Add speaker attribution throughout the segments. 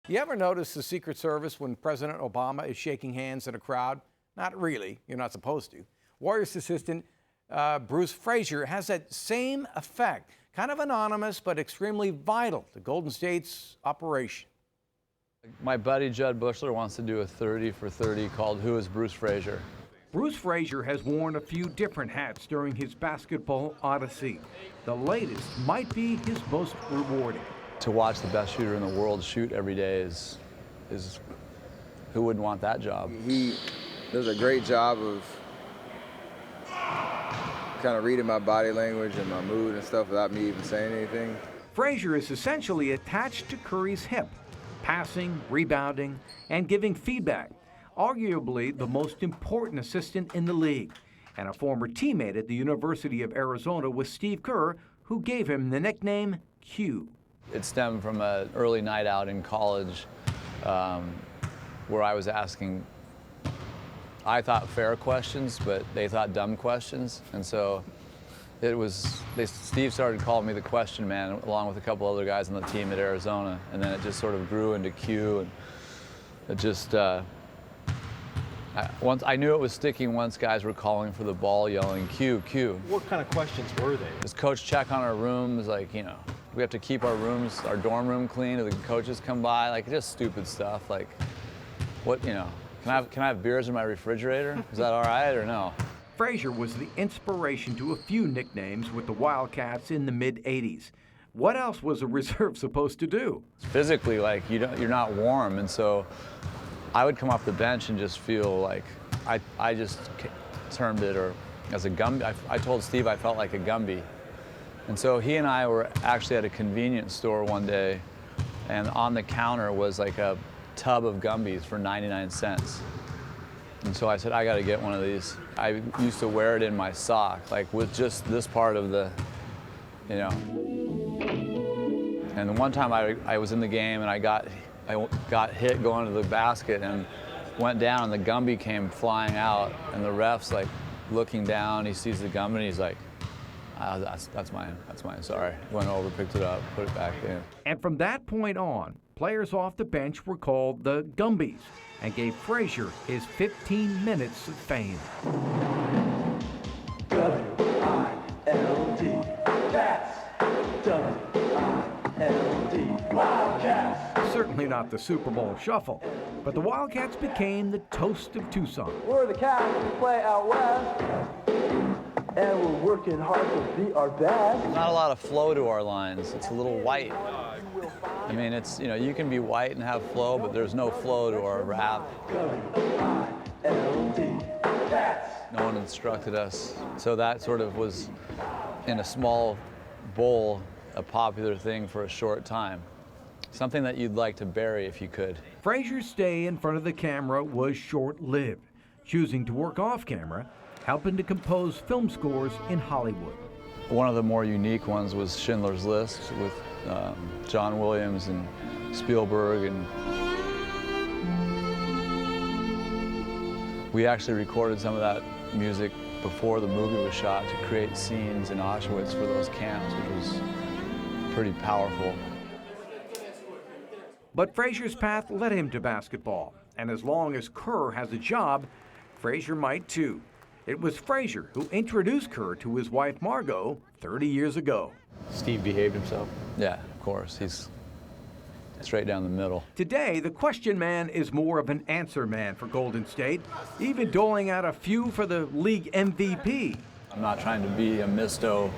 Speaker 1: You ever notice the Secret Service when President Obama is shaking hands in a crowd? Not really. You're not supposed to. Warriors assistant Bruce Fraser has that same effect. Kind of anonymous, but extremely vital to Golden State's operation.
Speaker 2: My buddy Judd Bushler wants to do a 30 for 30 called Who is Bruce Fraser?
Speaker 1: Bruce Fraser has worn a few different hats during his basketball odyssey. The latest might be his most rewarding.
Speaker 2: To watch the best shooter in the world shoot every day is who wouldn't want that job?
Speaker 3: He does a great job of kind of reading my body language and my mood and stuff without me even saying anything.
Speaker 1: Fraser is essentially attached to Curry's hip, passing, rebounding, and giving feedback. Arguably the most important assistant in the league, and a former teammate at the University of Arizona with Steve Kerr, who gave him the nickname Q.
Speaker 2: It stemmed from an early night out in college where I was asking, I thought fair questions, but they thought dumb questions. And so Steve started calling me the question man along with a couple other guys on the team at Arizona. And then it just sort of grew into Q, and it just, once I knew it was sticking once guys were calling for the ball, yelling Q, Q.
Speaker 4: What kind of questions were they?
Speaker 2: Does coach check on our rooms? Like, you know, we have to keep our rooms, our dorm room clean. Do the coaches come by? Like, just stupid stuff. Like, what, you know, can I have beers in my refrigerator? Is that all right or no?
Speaker 1: Fraser was the inspiration to a few nicknames with the Wildcats in the mid-'80s. What else was a reserve supposed to do?
Speaker 2: Physically, like, you're not warm, and so I would come off the bench and just feel like I just termed it as a Gumby. I told Steve I felt like a Gumby. And so he and I were actually at a convenience store one day, and on the counter was like a tub of Gumbies for 99 cents. And so I said, I gotta get one of these. I used to wear it in my sock, like with just this part of the, you know. And one time I was in the game and I got hit going to the basket and went down, and the Gumby came flying out, and the ref's like looking down, he sees the Gumby and he's like, oh, that's mine, sorry. Went over, picked it up, put it back in.
Speaker 1: And from that point on, players off the bench were called the Gumbies and gave Fraser his 15 minutes of fame.
Speaker 5: W-I-L-D, Cats, W-I-L-D, Wildcats.
Speaker 1: Certainly not the Super Bowl shuffle, but the Wildcats became the toast of Tucson.
Speaker 5: We're the Cats, we play out west, and we're working hard to be our best.
Speaker 2: There's not a lot of flow to our lines. It's a little white. I mean, it's, you know, you can be white and have flow, but there's no flow to our rap.
Speaker 5: W-I-L-D, Cats.
Speaker 2: No one instructed us. So that sort of was, in a small bowl, a popular thing for a short time. Something that you'd like to bury if you could.
Speaker 1: Fraser's stay in front of the camera was short-lived, choosing to work off camera, helping to compose film scores in Hollywood.
Speaker 2: One of the more unique ones was Schindler's List with John Williams and Spielberg, and we actually recorded some of that music before the movie was shot to create scenes in Auschwitz for those camps, which was pretty powerful.
Speaker 1: But Fraser's path led him to basketball, and as long as Kerr has a job, Fraser might too. It was Fraser who introduced Kerr to his wife Margot 30 years ago.
Speaker 4: Steve behaved himself?
Speaker 2: Yeah, of course. He's straight down the middle.
Speaker 1: Today, the question man is more of an answer man for Golden State, even doling out a few for the league MVP.
Speaker 2: I'm not trying to be a Misto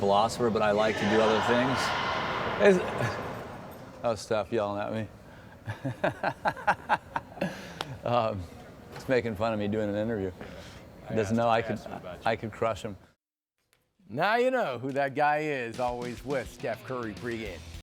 Speaker 2: philosopher, but I like to do other things. That was Steph yelling at me. It's making fun of me doing an interview. He doesn't know I could crush him.
Speaker 1: Now you know who that guy is, always with Steph Curry pregame.